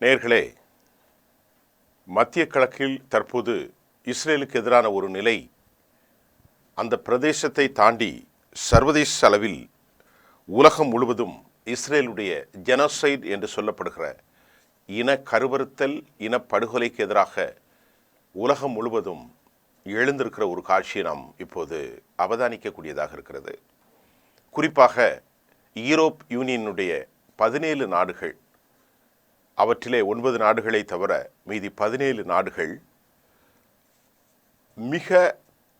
நேயர்களே, மத்திய கிழக்கில் தற்போது இஸ்ரேலுக்கு எதிரான ஒரு நிலை அந்த பிரதேசத்தை தாண்டி சர்வதேச அளவில் உலகம் முழுவதும் இஸ்ரேலுடைய ஜெனோசைட் என்று சொல்லப்படுகிற இன கருவறுத்தல் இனப்படுகொலைக்கு எதிராக உலகம் முழுவதும் எழுந்திருக்கிற ஒரு காட்சியை நாம் இப்போது அவதானிக்கக்கூடியதாக இருக்கிறது. குறிப்பாக யூரோப் யூனியனுடைய 17 நாடுகள், அவற்றிலே 9 நாடுகளை தவிர மீதி 17 நாடுகள் மிக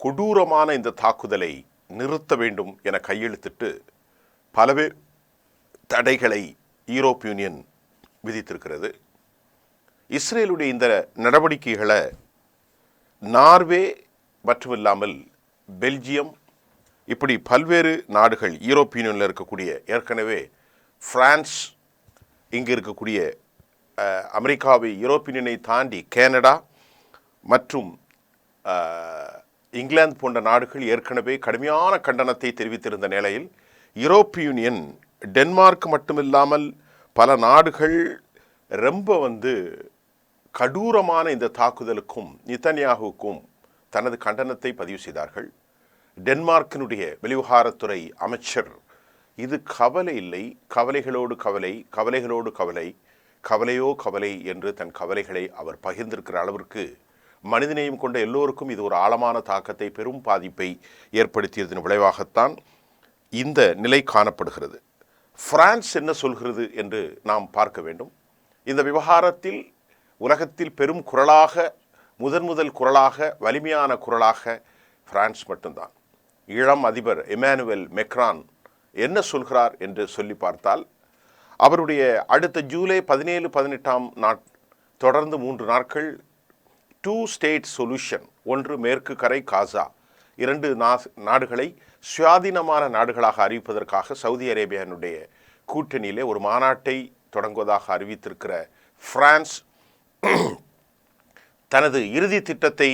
கொடூரமான இந்த தாக்குதலை நிறுத்த வேண்டும் என கையெழுத்திட்டு பலவேறு தடைகளை யூரோப் யூனியன் விதித்திருக்கிறது. இஸ்ரேலுடைய இந்த நடவடிக்கைகளை நார்வே மட்டுமில்லாமல் பெல்ஜியம், இப்படி பல்வேறு நாடுகள் யூரோப் யூனியனில் இருக்கக்கூடிய, ஏற்கனவே பிரான்ஸ், இங்கு இருக்கக்கூடிய அமெரிக்காவை யூரோப் யூனியனை தாண்டி கனடா மற்றும் இங்கிலாந்து போன்ற நாடுகள் ஏற்கனவே கடுமையான கண்டனத்தை தெரிவித்திருந்த நிலையில் யூரோப் யூனியன், டென்மார்க் மட்டுமில்லாமல் பல நாடுகள் ரொம்ப கடூரமான இந்த தாக்குதலுக்கும் நெதன்யாகுவுக்கும் தனது கண்டனத்தை பதிவு செய்தார்கள். டென்மார்க்கினுடைய வெளிவிவகாரத்துறை அமைச்சர், இது கவலை இல்லை, கவலைகளோடு கவலை, கவலைகளோடு கவலை, கவலையோ கவலை என்று தன் கவலைகளை அவர் பகிர்ந்திருக்கிற அளவிற்கு மனிதநேயம் கொண்ட எல்லோருக்கும் இது ஒரு ஆழமான தாக்கத்தை, பெரும் பாதிப்பை ஏற்படுத்தியதன் விளைவாகத்தான் இந்த நிலை காணப்படுகிறது. பிரான்ஸ் என்ன சொல்கிறது என்று நாம் பார்க்க வேண்டும். இந்த விவகாரத்தில் உலகத்தில் பெரும் குரலாக, முதல் குரலாக, வலிமையான குரலாக பிரான்ஸ் மட்டும்தான். இளம் அதிபர் இமானுவேல் மெக்ரான் என்ன சொல்கிறார் என்று சொல்லி பார்த்தால், அவருடைய அடுத்த ஜூலை 17-18 தொடர்ந்து 3 நாட்கள் 2 ஸ்டேட் சொல்யூஷன், ஒன்று மேற்கு கரை காசா, 2 நாடுகளை சுயாதீனமான நாடுகளாக அறிவிப்பதற்காக சவுதி அரேபியானுடைய கூட்டணியிலே ஒரு மாநாட்டை தொடங்குவதாக அறிவித்திருக்கிற பிரான்ஸ் தனது இறுதி திட்டத்தை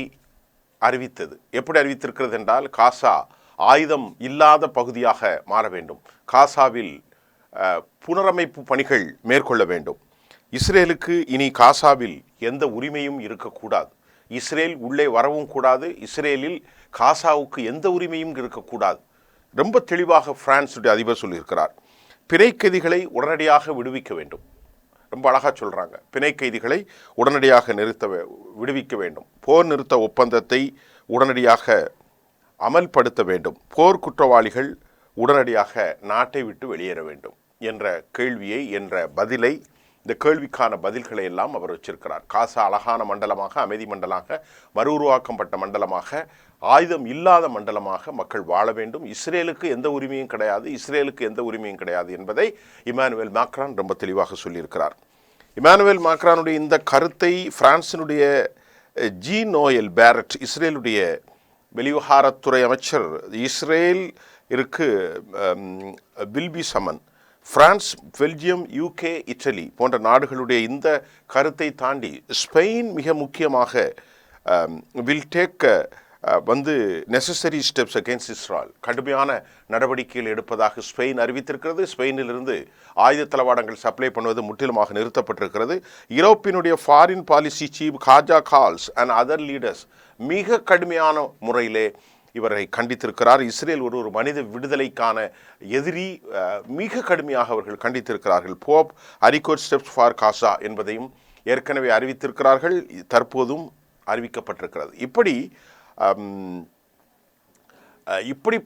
அறிவித்தது. எப்படி அறிவித்திருக்கிறது என்றால், காசா ஆயுதம் இல்லாத பகுதியாக மாற வேண்டும், காசாவில் புனரமைப்பு பணிகள் மேற்கொள்ள வேண்டும், இஸ்ரேலுக்கு இனி காசாவில் எந்த உரிமையும் இருக்கக்கூடாது, இஸ்ரேல் உள்ளே வரவும் கூடாது, இஸ்ரேலில் காசாவுக்கு எந்த உரிமையும் இருக்கக்கூடாது. ரொம்ப தெளிவாக பிரான்ஸுடைய அதிபர் சொல்லியிருக்கிறார். பிணை கைதிகளை உடனடியாக விடுவிக்க வேண்டும். ரொம்ப அழகாக சொல்கிறாங்க, பிணை கைதிகளை உடனடியாக விடுவிக்க வேண்டும், போர் நிறுத்த ஒப்பந்தத்தை உடனடியாக அமல்படுத்த வேண்டும், போர் குற்றவாளிகள் உடனடியாக நாட்டை விட்டு வெளியேற வேண்டும் என்ற கேள்வியை, என்ற பதிலை, இந்த கேள்விக்கான பதில்களை எல்லாம் அவர் வச்சிருக்கிறார். காசா அழகான மண்டலமாக, அமைதி மண்டலமாக, மறு உருவாக்கப்பட்ட மண்டலமாக, ஆயுதம் இல்லாத மண்டலமாக மக்கள் வாழ வேண்டும், இஸ்ரேலுக்கு எந்த உரிமையும் கிடையாது, இஸ்ரேலுக்கு எந்த உரிமையும் கிடையாது என்பதை இமானுவேல் மேக்ரான் ரொம்ப தெளிவாக சொல்லியிருக்கிறார். இமானுவேல் மேக்ரானுடைய இந்த கருத்தை பிரான்சினுடைய ஜீன் நோயல் பேரட், இஸ்ரேலுடைய வெளிவிவகாரத்துறை அமைச்சர், இஸ்ரேல் இருக்கு வில்பி சமன், பிரான்ஸ், பெல்ஜியம், யூகே, இட்டலி போன்ற நாடுகளுடைய இந்த கருத்தை தாண்டி ஸ்பெயின் மிக முக்கியமாக will take necessary steps against Israel, கடுமையான நடவடிக்கைகள் எடுப்பதாக ஸ்பெயின் அறிவித்திருக்கிறது. ஸ்பெயினிலிருந்து ஆயுத தளவாடங்கள் சப்ளை பண்ணுவது முற்றிலுமாக நிறுத்தப்பட்டிருக்கிறது. யூரோப்பினுடைய foreign policy chief Kaja Kallas and other leaders மிக கடுமையான முறையிலே இவரை கண்டித்திருக்கிறார். இஸ்ரேல் ஒரு மனித விடுதலைக்கான எதிரி, மிக கடுமையாக அவர்கள் கண்டித்திருக்கிறார்கள். போப் அரிகோட் ஸ்டெப்ஸ் ஃபார் காசா என்பதையும் ஏற்கனவே அறிவித்திருக்கிறார்கள், தற்போதும் அறிவிக்கப்பட்டிருக்கிறது. இப்படி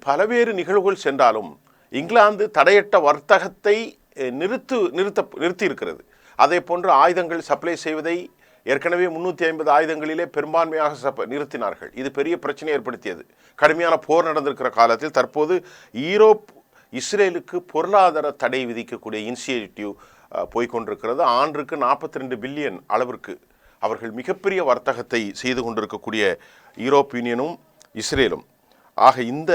பல்வேறு நிகழ்வுகள் சென்றாலும் இங்கிலாந்து தடையற்ற வர்த்தகத்தை நிறுத்தி இருக்கிறது. அதே போன்று ஆயுதங்கள் சப்ளை செய்வதை ஏற்கனவே 350 ஆயுதங்களிலே பெரும்பான்மையாக நிறுத்தினார்கள். இது பெரிய பிரச்சனை ஏற்படுத்தியது. கடுமையான போர் நடந்திருக்கிற காலத்தில் தற்போது யூரோப் இஸ்ரேலுக்கு பொருளாதார தடை விதிக்கக்கூடிய இனிஷியேட்டிவ் போய்கொண்டிருக்கிறது. ஆண்டுக்கு 42 பில்லியன் அளவிற்கு அவர்கள் மிகப்பெரிய வர்த்தகத்தை செய்து கொண்டிருக்கக்கூடிய யூரோப் யூனியனும் இஸ்ரேலும். ஆக இந்த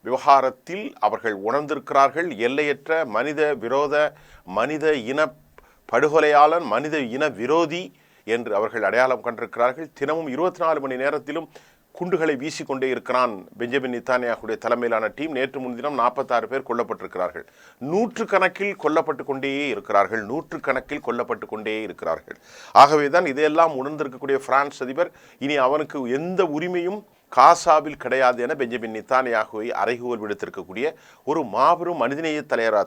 விவகாரத்தில் அவர்கள் உணர்ந்திருக்கிறார்கள், எல்லையற்ற மனித விரோத, மனித இன படுகொலையாளன், மனித இன விரோதி என்று அவர்கள் அடையாளம் கண்டிருக்கிறார்கள். தினமும் 24 மணி நேரத்திலும் குண்டுகளை வீசிக்கொண்டே இருக்கிறான் பெஞ்சமின் நெத்தன்யாகுடைய தலைமையிலான டீம். நேற்று முன்தினம் 46 பேர் கொல்லப்பட்டிருக்கிறார்கள். நூற்றுக்கணக்கில் கொல்லப்பட்டு கொண்டே இருக்கிறார்கள். நூற்றுக்கணக்கில் கொல்லப்பட்டு கொண்டே இருக்கிறார்கள். ஆகவேதான் இதையெல்லாம் உணர்ந்திருக்கக்கூடிய பிரான்ஸ் அதிபர் இனி அவனுக்கு எந்த உரிமையும் காசாவில் கிடையாது என பெஞ்சமின் நெத்தன்யாகுவை அறைகூவல் விடுத்திருக்கக்கூடிய ஒரு மாபெரும் மனிதநேய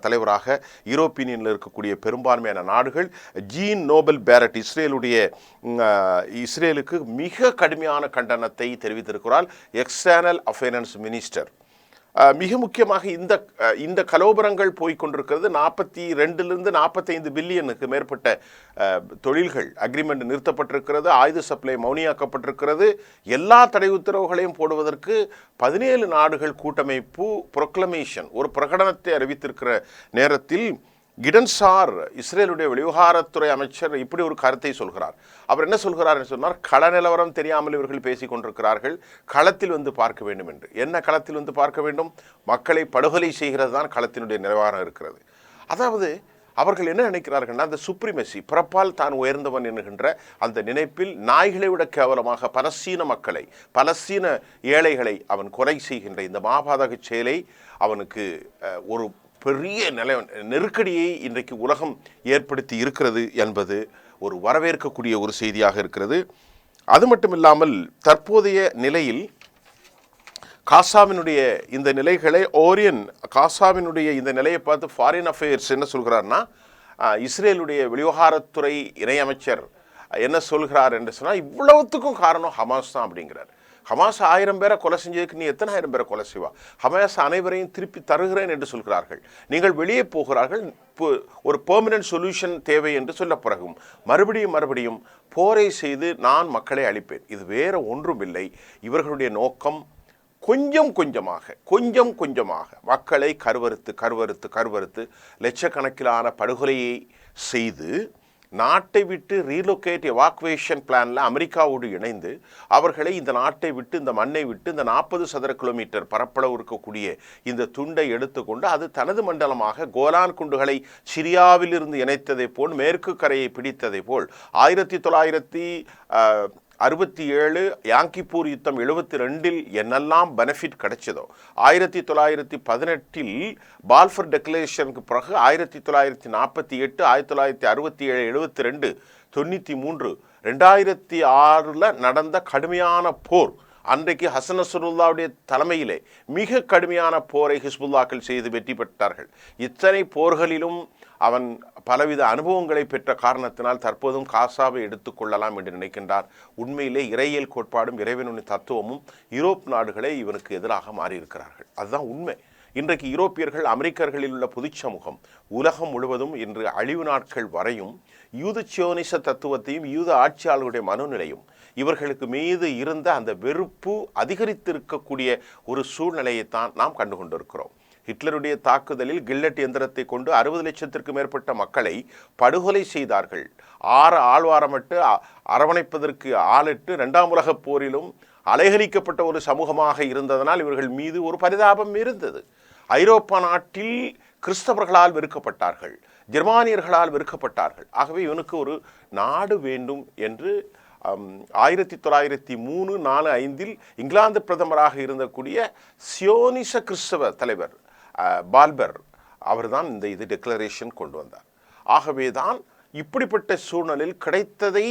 தலைவராக யூரோப்பியனில் இருக்கக்கூடிய பெரும்பான்மையான நாடுகள் ஜீன் நோபல் பேரட் இஸ்ரேலுக்கு மிக கடுமையான கண்டனத்தை தெரிவித்திருக்கிறார். எக்ஸ்டர்னல் அஃபேர்ஸ் மினிஸ்டர் மிக முக்கியமாக இந்த கலோபரங்கள் போய்கொண்டிருக்கிறது. 42லிருந்து 45 பில்லியனுக்கு மேற்பட்ட தொழில்கள் அக்ரிமெண்ட் நிறுத்தப்பட்டிருக்கிறது. ஆயுத சப்ளை மௌனியாக்கப்பட்டிருக்கிறது. எல்லா தடை உத்தரவுகளையும் போடுவதற்கு 17 நாடுகள் கூட்டமைப்பு ப்ரொக்ளமேஷன் ஒரு பிரகடனத்தை அறிவித்திருக்கிற நேரத்தில் கிடன் சார் இஸ்ரேலுடைய வெளிவிவகாரத்துறை அமைச்சர் இப்படி ஒரு கருத்தை சொல்கிறார். அவர் என்ன சொல்கிறார் என்று சொன்னார், கள நிலவரம் தெரியாமல் இவர்கள் பேசிக் கொண்டிருக்கிறார்கள், களத்தில் வந்து பார்க்க வேண்டும் என்று. என்ன களத்தில் வந்து பார்க்க வேண்டும்? மக்களை படுகொலை செய்கிறது தான் களத்தினுடைய நிலவரம் இருக்கிறது. அதாவது அவர்கள் என்ன நினைக்கிறார்கள்னா, அந்த சுப்ரிமசி பிறப்பால் தான் உயர்ந்தவன் என்கின்ற அந்த நினைப்பில் நாய்களை விட கேவலமாக பலஸ்தீன மக்களை, பலஸ்தீன ஏழைகளை அவன் கொலை செய்கின்ற இந்த மாபாதக செயலை அவனுக்கு ஒரு பெரிய நெருக்கடியை இன்றைக்கு உலகம் ஏற்படுத்தி இருக்கிறது என்பது ஒரு வரவேற்கக்கூடிய ஒரு செய்தியாக இருக்கிறது. அது மட்டுமில்லாமல் தற்போதைய நிலையில் காசாவினுடைய இந்த நிலைகளை காசாவினுடைய இந்த நிலையை பார்த்து ஃபாரின் அஃபேர்ஸ் என்ன சொல்கிறார்னா, இஸ்ரேலுடைய வெளிவிவகாரத்துறை இணையமைச்சர் என்ன சொல்கிறார் என்று சொன்னால், இவ்வளவுத்துக்கும் காரணம் ஹமாஸ் தான் அப்படிங்கிறார். ஹமாஸ் 1000 பேரை கொலை செஞ்சதுக்கு நீ எத்தனை 1000 பேரை கொலை செய்வா? ஹமாஸ் அனைவரையும் திருப்பி தருகிறேன் என்று சொல்கிறார்கள். நீங்கள் வெளியே போகிறார்கள், ஒரு பெர்மனன்ட் சொல்யூஷன் தேவை என்று சொல்ல பிறகும் மறுபடியும் போரை செய்து நான் மக்களை அழிப்பேன். இது வேற ஒன்றுமில்லை. இவர்களுடைய நோக்கம் கொஞ்சம் கொஞ்சமாக மக்களை கருவறுத்து லட்சக்கணக்கிலான படுகொலையை செய்து நாட்டை விட்டு ரீலோகேட் எவாக்குவேஷன் பிளானில் அமெரிக்காவோடு இணைந்து அவர்களை இந்த நாட்டை விட்டு, இந்த மண்ணை விட்டு, இந்த 40 சதுர கிலோமீட்டர் பரப்பளவு இருக்கக்கூடிய இந்த துண்டை எடுத்துக்கொண்டு அது தனது மண்டலமாக கோலான் குண்டுகளை சிரியாவிலிருந்து இணைத்ததை போல், மேற்கு கரையை பிடித்ததை போல் 1967 யாங்கிப்பூர் யுத்தம் 72 என்னெல்லாம் பெனிஃபிட் கிடைச்சதோ, 1918 பால்ஃபர் டெக்ளரேஷனுக்கு பிறகு 1948, 1967, 72, 93, 2006 நடந்த கடுமையான போர், அன்றைக்கு ஹசன் நஸ்ருல்லாவுடைய தலைமையிலே மிக கடுமையான போரை ஹிஸ்புல்லாக்கள் செய்து வெற்றி பெற்றார்கள். இத்தனை போர்களிலும் அவன் பலவித அனுபவங்களை பெற்ற காரணத்தினால் தற்போதும் காசாவை எடுத்துக்கொள்ளலாம் என்று நினைக்கின்றார். உண்மையிலே இறையியல் கோட்பாடும் இறைவனுடைய தத்துவமும் யூரோப் நாடுகளை இவனுக்கு எதிராக மாறியிருக்கிறார்கள். அதுதான் உண்மை. இன்றைக்கு யூரோப்பியர்கள், அமெரிக்கர்களில் உள்ள பொதுச் சமூகம் உலகம் முழுவதும் இன்று அழிவு நாட்கள் வரையும் யூத சியோனிச தத்துவத்தையும் யூத ஆட்சியாளர்களுடைய மனோநிலையும் இவர்களுக்கு மீது இருந்த அந்த வெறுப்பு அதிகரித்திருக்கக்கூடிய ஒரு சூழ்நிலையைத்தான் நாம் கண்டு கொண்டிருக்கிறோம். ஹிட்லருடைய தாக்குதலில் கில்லட் எந்திரத்தை கொண்டு 60 லட்சத்திற்கு மேற்பட்ட மக்களை படுகொலை செய்தார்கள். ஆழ்வாரமிட்டு அரவணைப்பதற்கு ஆளிட்டு 2ஆம் உலகப் போரிலும் அலைகழிக்கப்பட்ட ஒரு சமூகமாக இருந்ததனால் இவர்கள் மீது ஒரு பரிதாபம் இருந்தது. ஐரோப்பா நாட்டில் கிறிஸ்தவர்களால் வெறுக்கப்பட்டார்கள், ஜெர்மானியர்களால் வெறுக்கப்பட்டார்கள். ஆகவே இவனுக்கு ஒரு நாடு வேண்டும் என்று 1903, 4, 5 இங்கிலாந்து பிரதமராக இருந்தக்கூடிய சியோனிச கிறிஸ்தவ தலைவர் பால்பர் அவர்தான் இந்த டெக்ளரேஷன் கொண்டு வந்தார். ஆகவேதான் இப்படிப்பட்ட சூழ்நிலையில் கிடைத்ததை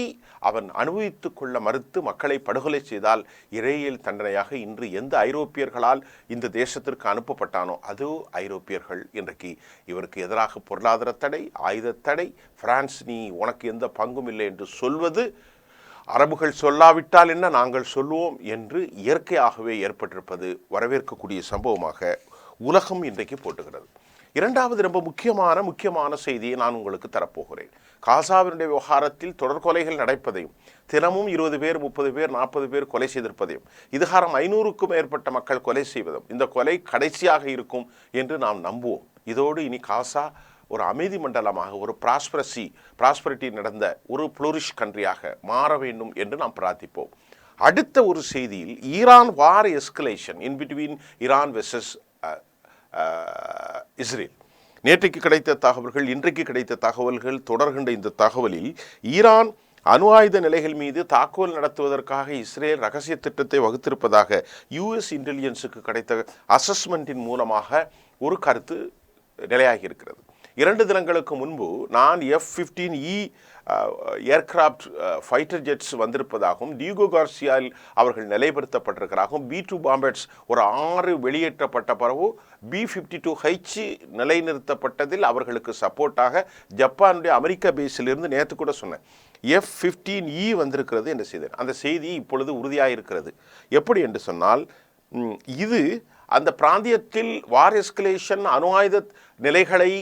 அவன் அனுபவித்துக் கொள்ள மறுத்து மக்களை படுகொலை செய்தால் இறையியல் தண்டனையாக இன்று எந்த ஐரோப்பியர்களால் இந்த தேசத்திற்கு அனுப்பப்பட்டானோ அது ஐரோப்பியர்கள் இன்றைக்கு இவருக்கு எதிராக பொருளாதார தடை, ஆயுத தடை, பிரான்ஸ் நீ உனக்கு எந்த பங்கும் இல்லை என்று சொல்வது, அரபுகள் சொல்லாவிட்டால் என்ன நாங்கள் சொல்லுவோம் என்று இயற்கையாகவே ஏற்பட்டிருப்பது வரவேற்கக்கூடிய சம்பவமாக உலகம் இன்றைக்கு போட்டுகிறது. இரண்டாவது ரொம்ப முக்கியமான செய்தியை நான் உங்களுக்கு தரப்போகிறேன். காசாவினுடைய விவகாரத்தில் தொடர்கொலைகள் நடப்பதையும், தினமும் 20 பேர், 30 பேர், 40 பேர் கொலை செய்திருப்பதையும், இதுகாரம் 500க்கும் மேற்பட்ட மக்கள் கொலை செய்வதும், இந்த கொலை கடைசியாக இருக்கும் என்று நாம் நம்புவோம். இதோடு இனி காசா ஒரு அமைதி மண்டலமாக, ஒரு ப்ராஸ்பரிட்டி நடந்த ஒரு ஃப்ளோரிஷ் கண்ட்ரியாக மாற வேண்டும் என்று நாம் பிரார்த்திப்போம். அடுத்த ஒரு செய்தியில் Iran war escalation in between Iran versus Israel. நேற்றைக்கு கிடைத்த தகவல்கள், இன்றைக்கு கிடைத்த தகவல்கள் தொடர்கின்ற இந்த தகவலில் ஈரான் அணு ஆயுத நிலைகள் மீது தாக்குதல் நடத்துவதற்காக இஸ்ரேல் ரகசிய திட்டத்தை வகுத்திருப்பதாக யுஎஸ் இன்டெலிஜென்ஸுக்கு கிடைத்த அசஸ்மெண்ட்டின் மூலமாக ஒரு கருத்து நிலையாகி இருக்கிறது. 2 தினங்களுக்கு முன்பு நான் F-15E ஏர்கிராஃப்ட் ஃபைட்டர் ஜெட்ஸ் வந்திருப்பதாகவும் டியூகோ கார்சியாவில் அவர்கள் நிலைப்படுத்தப்பட்டிருக்கிறாகவும் B-2 பாம்பர்ஸ் ஒரு 6 வெளியேற்றப்பட்ட பிறகு B-52H நிலைநிறுத்தப்பட்டதில் அவர்களுக்கு சப்போர்ட்டாக ஜப்பானுடைய அமெரிக்கா பேஸிலிருந்து நேற்று கூட சொன்னேன் F-15E வந்திருக்கிறது என்ற செய்தி. அந்த செய்தி இப்பொழுது உறுதியாக இருக்கிறது. எப்படி என்று சொன்னால் இது அந்த பிராந்தியத்தில் வார் எஸ்கலேஷன் அணு ஆயுத நிலைகளை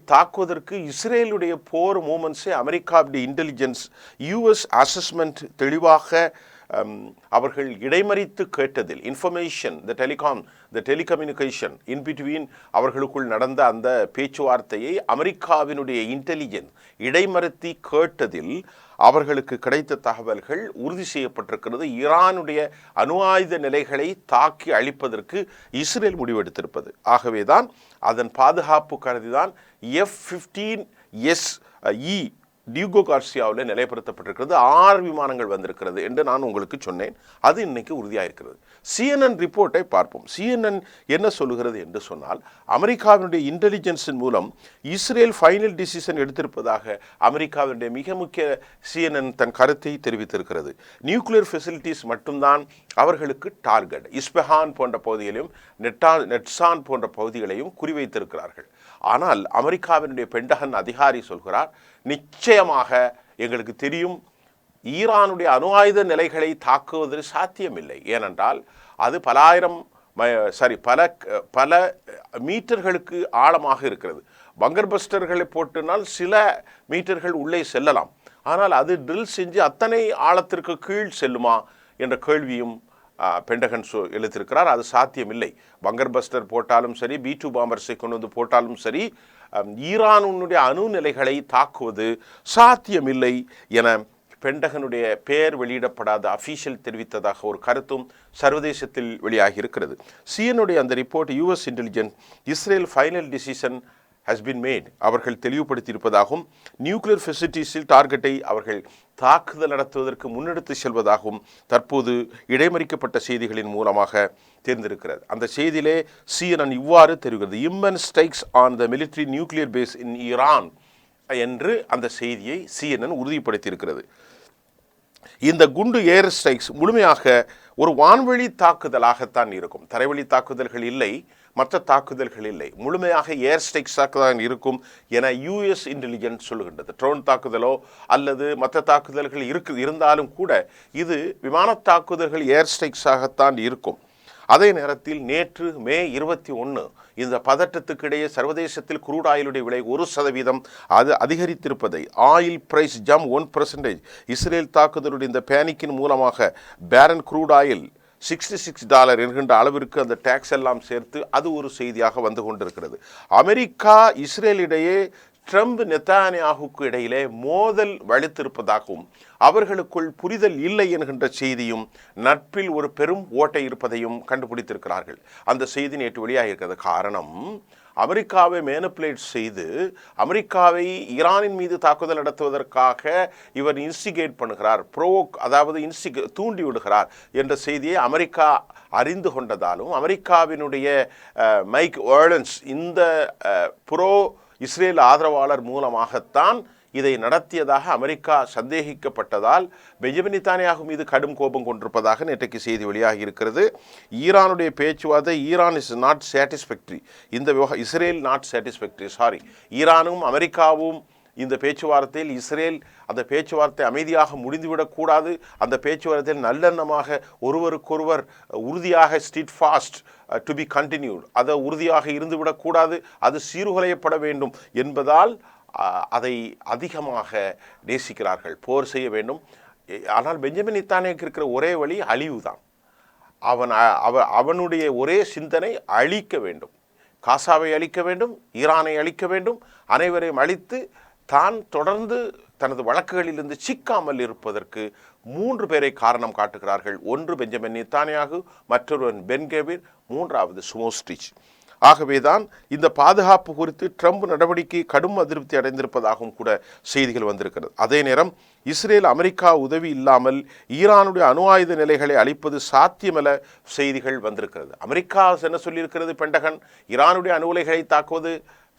தாக்குவதற்கு இஸ்ரேலுடைய போர் மூமெண்ட்ஸை அமெரிக்காவுடைய இன்டெலிஜென்ஸ் யூஎஸ் அசஸ்மெண்ட் தெளிவாக அவர்கள் இடைமறித்து கேட்டதில் information the telecommunication in between அவர்களுக்குள் நடந்த அந்த பேச்சுவார்த்தையை அமெரிக்காவினுடைய இன்டெலிஜென்ஸ் இடைமறுத்தி கேட்டதில் அவர்களுக்கு கிடைத்த தகவல்கள் உறுதி செய்யப்பட்டிருக்கிறது. ஈரானுடைய அணு ஆயுத நிலைகளை தாக்கி அழிப்பதற்கு இஸ்ரேல் முடிவெடுத்திருப்பது. ஆகவேதான் அதன் பாதுகாப்பு கருதிதான் F-15E டியூகோ கார்சியாவில் நிலைப்படுத்தப்பட்டிருக்கிறது. 6 விமானங்கள் வந்திருக்கிறது என்று நான் உங்களுக்கு சொன்னேன். அது இன்னைக்கு உறுதியாக இருக்கிறது. CNN ரிப்போர்ட்டை பார்ப்போம். CNN என்ன சொல்லுகிறது என்று சொன்னால், அமெரிக்காவினுடைய இன்டெலிஜென்ஸின் மூலம் இஸ்ரேல் ஃபைனல் டிசிஷன் எடுத்திருப்பதாக அமெரிக்காவினுடைய மிக முக்கிய CNN தன் கருத்தை தெரிவித்திருக்கிறது. நியூக்ளியர் ஃபெசிலிட்டிஸ் மட்டும்தான் அவர்களுக்கு டார்கெட். இஸ்பஹான் போன்ற பகுதிகளையும் நெட்சான் போன்ற பகுதிகளையும் குறிவைத்திருக்கிறார்கள். ஆனால் அமெரிக்காவினுடைய பென்டகன் அதிகாரி சொல்கிறார், நிச்சயமாக எங்களுக்கு தெரியும் ஈரானுடைய அணு ஆயுத நிலைகளை தாக்குவது சாத்தியமில்லை. ஏனென்றால் அது பல மீட்டர்களுக்கு ஆழமாக இருக்கிறது. பங்கர் பஸ்டர்களை போட்டுனால் சில மீட்டர்கள் உள்ளே செல்லலாம். ஆனால் அது ட்ரில் செஞ்சு அத்தனை ஆழத்திற்கு கீழ் செல்லுமா என்ற கேள்வியும் பென்டகன் எழுத்திருக்கிறார். அது சாத்தியமில்லை. பங்கர் பஸ்டர் போட்டாலும் சரி, B-2 பாம்பர்ஸை கொண்டு வந்து போட்டாலும் சரி, ஈரானுடைய அணு நிலைகளை தாக்குவது சாத்தியமில்லை என பென்டகனுடைய பெயர் வெளியிடப்படாத அஃபீஷியல் தெரிவித்ததாக ஒரு கருத்தும் சர்வதேசத்தில் வெளியாகி இருக்கிறது. CNN அந்த report US intelligence Israel final decision has been mat அவர்கள் தெளிவுபடுத்தியிருப்பதாகவும் நியூக்ளியர் ஃபெசிலிட்டிஸில் டார்கெட்டை அவர்கள் தாக்குதல் நடத்துவதற்கு முன்னெடுத்து செல்வதாகவும் தற்போது இடைமறிக்கப்பட்ட செய்திகளின் மூலமாக தேர்ந்திருக்கிறது. அந்த செய்தியிலே CNN இவ்வாறு தெரிவிக்கிறது, immense strikes on the military nuclear base in Iran என்று அந்த செய்தியை CNN உறுதிப்படுத்தியிருக்கிறது. இந்த குண்டு ஏர் ஸ்ட்ரைக்ஸ் முழுமையாக ஒரு வான்வெளி தாக்குதலாகத்தான் இருக்கும். தரைவழி தாக்குதல்கள் இல்லை, மற்ற தாக்குதல்கள் இல்லை, முழுமையாக ஏர் ஸ்ட்ரைக்ஸாக தான் இருக்கும் என யூஎஸ் இன்டெலிஜென்ஸ் சொல்லுகின்றது. ட்ரோன் தாக்குதலோ அல்லது மற்ற தாக்குதல்கள் இருந்தாலும் கூட இது விமான தாக்குதல்கள் ஏர் ஸ்ட்ரைக்ஸாகத்தான் இருக்கும். அதே நேரத்தில் நேற்று மே 21 இந்த பதட்டத்துக்கிடையே சர்வதேசத்தில் குரூட் ஆயிலுடைய விலை 1% அது அதிகரித்திருப்பதை, ஆயில் பிரைஸ் ஜம்ப் 1%, இஸ்ரேல் தாக்குதலுடைய இந்த பேனிக்கின் மூலமாக பேரன் குரூட் ஆயில் $66 என்கின்ற அளவிற்கு அந்த டேக்ஸ் எல்லாம் சேர்த்து அது ஒரு செய்தியாக வந்து கொண்டிருக்கிறது. அமெரிக்கா இஸ்ரேலிடையே ட்ரம்ப் நெத்தானியாகுக்கு இடையிலே மோதல் வலுத்திருப்பதாகவும் அவர்களுக்குள் புரிதல் இல்லை என்கின்ற செய்தியும் நட்பில் ஒரு பெரும் ஓட்டை இருப்பதையும் கண்டுபிடித்திருக்கிறார்கள். அந்த செய்தி நேற்று வெளியாகியிருக்கிறது. காரணம், அமெரிக்காவை மேனிப்புலேட் செய்து அமெரிக்காவை ஈரானின் மீது தாக்குதல் நடத்துவதற்காக இவர் இன்ஸ்டிகேட் பண்ணுகிறார், அதாவது தூண்டி விடுகிறார் என்ற செய்தியை அமெரிக்கா அறிந்து கொண்டதாலும் அமெரிக்காவினுடைய மைக் வாலன்ஸ் இந்த இஸ்ரேல் ஆதரவாளர் மூலமாகத்தான் இதை நடத்தியதாக அமெரிக்கா சந்தேகிக்கப்பட்டதால் பெஞ்சமின் நெத்தன்யாகு மீது கடும் கோபம் கொண்டிருப்பதாக நேற்றைக்கு செய்தி வெளியாகி இருக்கிறது. ஈரானுடைய பேச்சுவார்த்தை, Iran is not satisfactory, Israel not satisfactory, ஈரானும் அமெரிக்காவும் இந்த பேச்சுவார்த்தையில் இஸ்ரேல் அந்த பேச்சுவார்த்தை அமைதியாக முடிந்துவிடக்கூடாது, அந்த பேச்சுவார்த்தையில் நல்லெண்ணமாக ஒருவருக்கொருவர் உறுதியாக street fast to be continued, அதை உறுதியாக இருந்துவிடக்கூடாது, அது சீர்குலையப்பட வேண்டும் என்பதால் அதை அதிகமாக நேசிக்கிறார்கள், போர் செய்ய வேண்டும். ஆனால் பெஞ்சமின் நெத்தன்யாகுக்கு இருக்கிற ஒரே வழி அழிவு தான். அவனுடைய ஒரே சிந்தனை அழிக்க வேண்டும், காசாவை அழிக்க வேண்டும், ஈரானை அழிக்க வேண்டும், அனைவரையும் அழித்து தான் தொடர்ந்து தனது வழக்குகளிலிருந்து சிக்காமல் இருப்பதற்கு 3 பேரை காரணம் காட்டுகிறார்கள். ஒன்று பெஞ்சமின் நெத்தன்யாகு, மற்றொருவன் பென் கெவிர், மூன்றாவது ஸ்மோட்ரிச். ஆகவேதான் இந்த பாதுகாப்பு குறித்து ட்ரம்ப் நடவடிக்கை கடும் அதிருப்தி அடைந்திருப்பதாகவும் கூட செய்திகள் வந்திருக்கிறது. அதே நேரம் இஸ்ரேல் அமெரிக்கா உதவி இல்லாமல் ஈரானுடைய அணு ஆயுத நிலைகளை அழிப்பது சாத்தியமல்ல செய்திகள் வந்திருக்கிறது. அமெரிக்கா என்ன சொல்லியிருக்கிறது? பென்டகன் ஈரானுடைய அணு உலைகளை தாக்குவது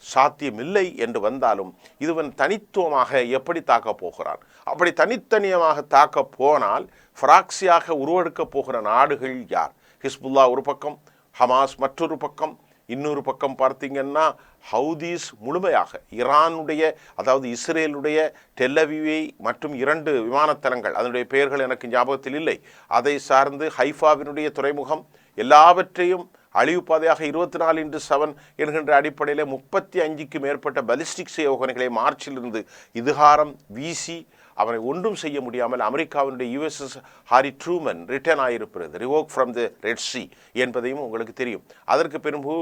சாத்தியமில்லை என்று வந்தாலும் இதுவன் தனித்துவமாக எப்படி தாக்கப் போகிறான்? அப்படி தனித்தனியமாக தாக்க போனால் ஃப்ராக்சியாக உருவெடுக்கப் போகிற நாடுகள் யார்? ஹிஸ்புல்லா ஒரு பக்கம், ஹமாஸ் மற்றொரு பக்கம், இன்னொரு பக்கம் பார்த்தீங்கன்னா ஹவுதீஸ் முழுமையாக ஈரானுடைய, அதாவது இஸ்ரேலுடைய டெல்லவிவை மற்றும் 2 விமானத்தளங்கள், அதனுடைய பெயர்கள் எனக்கு ஞாபகத்தில் இல்லை, அதை சார்ந்து ஹைஃபாவினுடைய துறைமுகம் எல்லாவற்றையும் அழிவு பாதையாக 24/7 என்கின்ற அடிப்படையில் 35க்கும் மேற்பட்ட பலிஸ்டிக்ஸ் ஏவுகணைகளை மார்ச்சிலிருந்து இதுகாரம் வீசி அவனை ஒன்றும் செய்ய முடியாமல் அமெரிக்காவினுடைய USS ஹாரி ட்ரூமன் ரிட்டர்ன் ஆகியிருக்கிறது, revoke from the red C என்பதையும் உங்களுக்கு தெரியும். அதற்கு பின்பு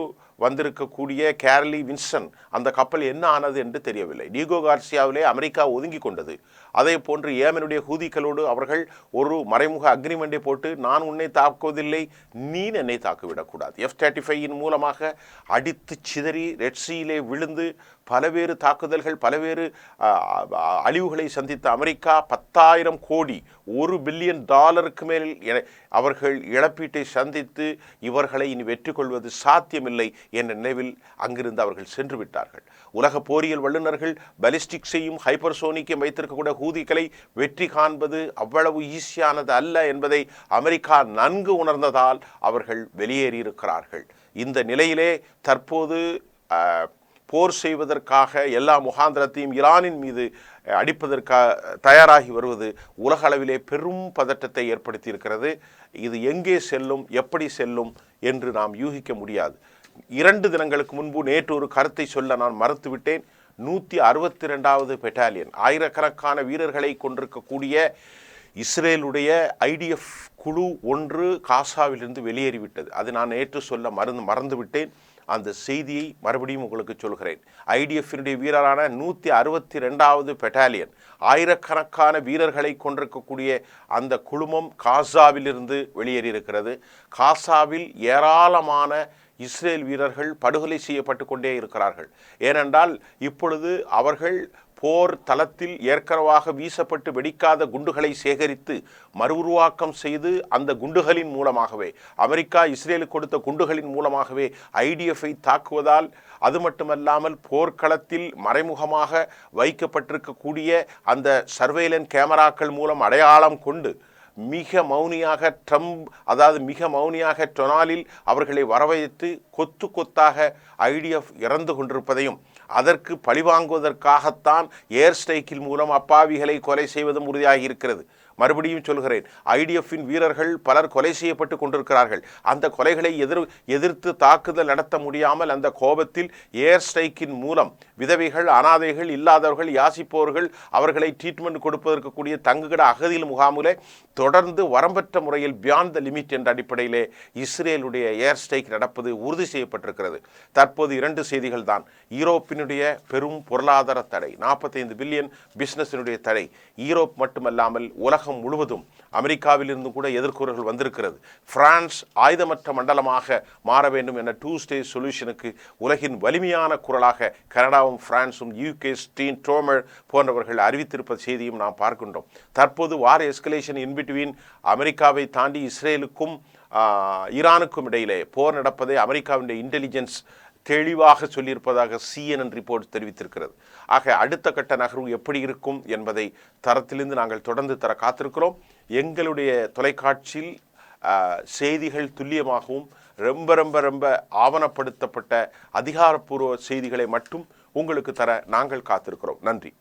வந்திருக்கக்கூடிய கேரலி வின்சன் அந்த கப்பல் என்ன ஆனது என்று தெரியவில்லை. டிகோ கார்சியாவிலே அமெரிக்கா ஒதுங்கி கொண்டது. அதே போன்று ஏமனுடைய ஹூதிகளோடு அவர்கள் ஒரு மறைமுக அக்ரிமெண்டை போட்டு, நான் உன்னை தாக்குவதில்லை, நீ என்னை தாக்கிவிடக்கூடாது. F-35 மூலமாக அடித்து சிதறி ரெட்சியிலே விழுந்து பலவேறு தாக்குதல்கள், பலவேறு அழிவுகளை சந்தித்த அமெரிக்கா 10,000 கோடி $1 பில்லியன் மேல் அவர்கள் இழப்பீட்டை சந்தித்து இவர்களை இனி வெற்றி கொள்வது சாத்தியமில்லை என்ற நினைவில் அங்கிருந்து அவர்கள் சென்று விட்டார்கள். உலக போரியல் வல்லுநர்கள் பலிஸ்டிக்ஸையும் ஹைப்பர்சோனிக்கையும் வைத்திருக்கக்கூடிய ஹூதிகளை வெற்றி காண்பது அவ்வளவு ஈஸியானது அல்ல என்பதை அமெரிக்கா நன்கு உணர்ந்ததால் அவர்கள் வெளியேறியிருக்கிறார்கள். இந்த நிலையிலே தற்போது போர் செய்வதற்காக எல்லா முகாந்திரத்தையும் ஈரானின் மீது அடிப்பதற்காக தயாராகி வருவது உலக அளவிலே பெரும் பதட்டத்தை ஏற்படுத்தி இருக்கிறது. இது எங்கே செல்லும், எப்படி செல்லும் என்று நாம் யூகிக்க முடியாது. 2 தினங்களுக்கு முன்பு நேற்று ஒரு கருத்தை சொல்ல நான் மறுத்துவிட்டேன். 162வது பெட்டாலியன், ஆயிரக்கணக்கான வீரர்களை கொண்டிருக்கக்கூடிய இஸ்ரேலுடைய IDF குழு ஒன்று காசாவிலிருந்து வெளியேறிவிட்டது. அது நான் நேற்று சொல்ல மறந்துவிட்டேன். அந்த செய்தியை மறுபடியும் உங்களுக்கு சொல்கிறேன். IDF-னுடைய வீரரான 162வது பெட்டாலியன், ஆயிரக்கணக்கான வீரர்களை கொண்டிருக்கக்கூடிய அந்த குழுமம் காசாவிலிருந்து வெளியேறியிருக்கிறது. காசாவில் ஏராளமான இஸ்ரேல் வீரர்கள் படுகொலை செய்யப்பட்டு கொண்டே இருக்கிறார்கள். ஏனென்றால் இப்பொழுது அவர்கள் போர் தளத்தில் ஏற்கனவாக வீசப்பட்டு வெடிக்காத குண்டுகளை சேகரித்து மறுஉருவாக்கம் செய்து அந்த குண்டுகளின் மூலமாகவே, அமெரிக்கா இஸ்ரேலுக்கு கொடுத்த குண்டுகளின் மூலமாகவே IDF-ஐ தாக்குவதால், அது மட்டுமல்லாமல் போர்க்களத்தில் மறைமுகமாக வைக்கப்பட்டிருக்கக்கூடிய அந்த சர்வேலன்ஸ் கேமராக்கள் மூலம் அடையாளம் கொண்டு மிக மௌனியாக மிக மௌனியாக டொனாலில் அவர்களை வரவழைத்து கொத்து கொத்தாக IDF இறந்து கொண்டிருப்பதையும், அதற்கு பழிவாங்குவதற்காகத்தான் ஏர் ஸ்ட்ரைக்கில் மூலம் அப்பாவிகளை கொலை செய்வதும் உறுதியாகி இருக்கிறது. மறுபடியும் சொல்கிறேன், IDF-இன் வீரர்கள் பலர் கொலை செய்யப்பட்டு கொண்டிருக்கிறார்கள். அந்த கொலைகளை எதிர்த்து தாக்குதல் நடத்த முடியாமல் அந்த கோபத்தில் ஏர் ஸ்ட்ரைக்கின் மூலம் விதவைகள், அனாதைகள், இல்லாதவர்கள், யாசிப்பவர்கள், அவர்களை ட்ரீட்மெண்ட் கொடுப்பதற்கு கூடிய தங்குகிட அகதிகள் முகாமிலே தொடர்ந்து வரம்பற்ற முறையில் பியாண்ட் த லிமிட் என்ற அடிப்படையிலே இஸ்ரேலுடைய ஏர் ஸ்ட்ரைக் நடப்பது உறுதி செய்யப்பட்டிருக்கிறது. தற்போது 2 செய்திகள் தான். யூரோப்பினுடைய பெரும் பொருளாதார தடை, 45 பில்லியன் பிசினஸினுடைய தடை, யூரோப் மட்டுமல்லாமல் உலகம் முழுவதும் அமெரிக்காவிலிருந்து கூட எதிர்கூறல்கள் வந்திருக்கிறது. பிரான்ஸ் ஆயுதமற்ற மண்டலமாக மாற வேண்டும் என்ற 2 ஸ்டேட் சொல்யூஷனுக்கு உலகின் வலிமையான குரலாக கனடாவும் பிரான்ஸும் UK ஸ்டீன் ட்ரோமர் போன்றவர்கள் அறிவித்திருப்ப செய்தியும் நாம் பார்க்கின்றோம். தற்போது வார் எஸ்கலேஷன் இன்பிட்வீன் அமெரிக்காவை தாண்டி இஸ்ரேலுக்கும் ஈரானுக்கும் இடையிலே போர் நடப்பதை அமெரிக்காவினுடைய இன்டெலிஜென்ஸ் தெளிவாக சொல்லியிருப்பதாக CNN ரிப்போர்ட் தெரிவித்திருக்கிறது. ஆக அடுத்த கட்ட நகர்வு எப்படி இருக்கும் என்பதை தரத்திலிருந்து நாங்கள் தொடர்ந்து தர காத்திருக்கிறோம். எங்களுடைய தொலைக்காட்சியில் செய்திகள் துல்லியமாகவும் ரொம்ப ரொம்ப ரொம்ப ஆவணப்படுத்தப்பட்ட அதிகாரப்பூர்வ செய்திகளை மட்டும் உங்களுக்கு தர நாங்கள் காத்திருக்கிறோம். நன்றி.